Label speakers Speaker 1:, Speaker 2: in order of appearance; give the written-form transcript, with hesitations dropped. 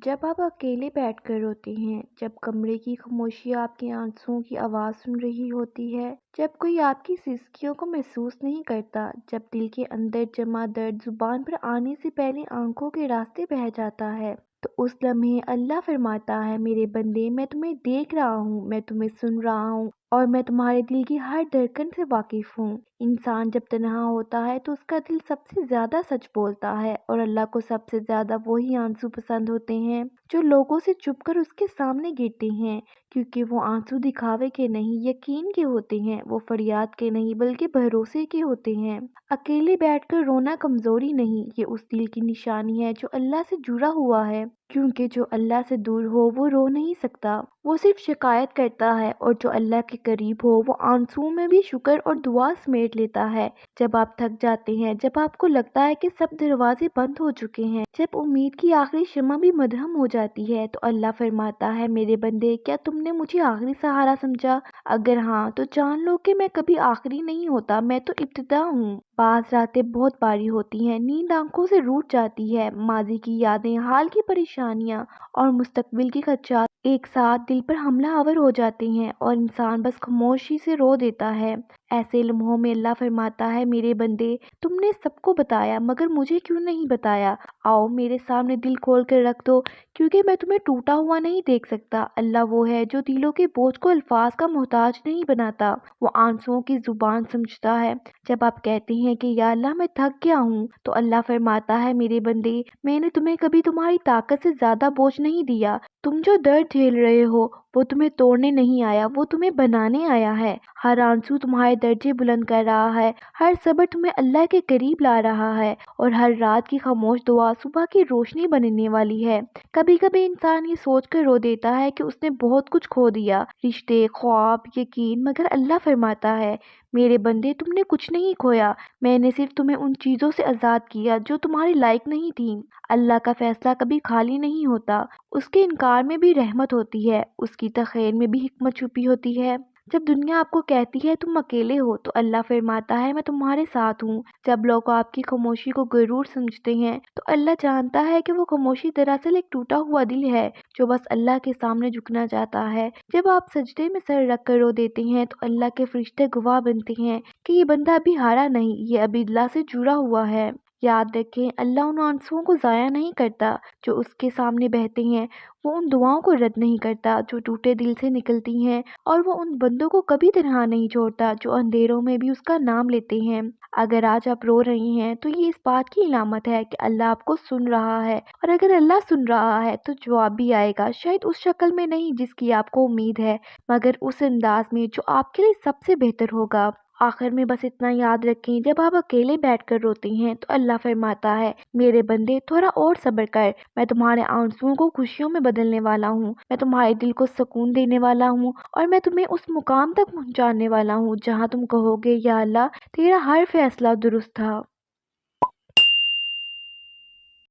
Speaker 1: जब आप अकेले बैठकर रोते हैं, जब कमरे की खामोशी आपके आंसुओं की आवाज़ सुन रही होती है, जब कोई आपकी सिसकियों को महसूस नहीं करता, जब दिल के अंदर जमा दर्द जुबान पर आने से पहले आंखों के रास्ते बह जाता है, तो उस लम्हे अल्लाह फरमाता है, मेरे बंदे मैं तुम्हें देख रहा हूँ, मैं तुम्हें सुन रहा हूँ और मैं तुम्हारे दिल की हर धड़कन से वाकिफ हूँ। इंसान जब तन्हा होता है तो उसका दिल सबसे ज्यादा सच बोलता है और अल्लाह को सबसे ज्यादा वही आंसू पसंद होते हैं जो लोगों से चुपकर उसके सामने गिरते हैं, क्योंकि वो आंसू दिखावे के नहीं यकीन के होते हैं, वो फरियाद के नहीं बल्कि भरोसे के होते हैं। अकेले बैठकर रोना कमजोरी नहीं, ये उस दिल की निशानी है जो अल्लाह से जुड़ा हुआ है, क्योंकि जो अल्लाह से दूर हो वो रो नहीं सकता, वो सिर्फ शिकायत करता है, और जो अल्लाह के करीब हो वो आंसुओं में भी शुक्र और दुआ समेट लेता है। जब आप थक जाते हैं, जब आपको लगता है कि सब दरवाजे बंद हो चुके हैं, जब उम्मीद की आखिरी शम्मा भी मदहम हो जाती है, तो अल्लाह फरमाता है, मेरे बंदे क्या तुमने मुझे आखिरी सहारा समझा? अगर हाँ तो जान लो कि मैं कभी आखिरी नहीं होता, मैं तो इब्तिदा हूँ। बाज रातें बहुत भारी होती हैं, नींद आंखों से रूठ जाती है, माजी की यादें, हाल की परेशानियां और मुस्तकबिल की खदशात एक साथ दिल पर हमला आवर हो जाते हैं और इंसान बस खामोशी से रो देता है। ऐसे लम्हों में अल्लाह फरमाता है, मेरे बंदे तुमने सबको बताया मगर मुझे क्यों नहीं बताया? आओ मेरे सामने दिल खोल कर रख दो, क्योंकि मैं तुम्हें टूटा हुआ नहीं देख सकता। अल्लाह वो है जो दिलों के बोझ को अल्फाज का मोहताज नहीं बनाता, वो आंसुओं की जुबान समझता है। जब आप कहते हैं कि या अल्लाह मैं थक गया हूँ, तो अल्लाह फरमाता है, मेरे बंदे मैंने तुम्हें कभी तुम्हारी ताकत से ज्यादा बोझ नहीं दिया। तुम जो दर्द झेल रहे हो वो तुम्हें तोड़ने नहीं आया, वो तुम्हें बनाने आया है। हर आंसू तुम्हारे दर्जे बुलंद कर रहा है, हर सब्र तुम्हें अल्लाह के करीब ला रहा है, और हर रात की खामोश दुआ सुबह की रोशनी बनने वाली है। कभी कभी इंसान ये सोच कर रो देता है कि उसने बहुत कुछ खो दिया, रिश्ते, ख्वाब, यकीन, मगर अल्लाह फरमाता है, मेरे बंदे तुमने कुछ नहीं खोया, मैंने सिर्फ तुम्हें उन चीजों से आजाद किया जो तुम्हारी लायक नहीं थी। अल्लाह का फैसला कभी खाली नहीं होता, उसके इनकार में भी रहमत होती है, उसकी तखीर में भी हिकमत छुपी होती है। जब दुनिया आपको कहती है तुम अकेले हो, तो अल्लाह फरमाता है, मैं तुम्हारे साथ हूँ। जब लोग आपकी खामोशी को गरूर समझते हैं, तो अल्लाह जानता है कि वो खामोशी दरअसल एक टूटा हुआ दिल है जो बस अल्लाह के सामने झुकना चाहता है। जब आप सजदे में सर रख कर रो देते हैं, तो अल्लाह के फरिश्ते गवाह बनते हैं कि ये बंदा अभी हारा नहीं, ये अभी अल्लाह से जुड़ा हुआ है। याद रखें, अल्लाह उन आंसुओं को ज़ाया नहीं करता जो उसके सामने बहते हैं, वो उन दुआओं को रद्द नहीं करता जो टूटे दिल से निकलती हैं, और वो उन बंदों को कभी तन्हा नहीं छोड़ता जो अंधेरों में भी उसका नाम लेते हैं। अगर आज आप रो रहे हैं तो ये इस बात की इलामत है कि अल्लाह आपको सुन रहा है, और अगर अल्लाह सुन रहा है तो जवाब भी आएगा, शायद उस शक्ल में नहीं जिसकी आपको उम्मीद है, मगर उस अंदाज में जो आपके लिए सबसे बेहतर होगा। आखिर में बस इतना याद रखें, जब आप अकेले बैठकर रोते हैं तो अल्लाह फरमाता है, मेरे बंदे थोड़ा और सब्र कर, मैं तुम्हारे आंसुओं को खुशियों में बदलने वाला हूँ, मैं तुम्हारे दिल को सुकून देने वाला हूँ, और मैं तुम्हें उस मुकाम तक पहुँचाने वाला हूँ जहाँ तुम कहोगे, या अल्लाह तेरा हर फैसला दुरुस्त था।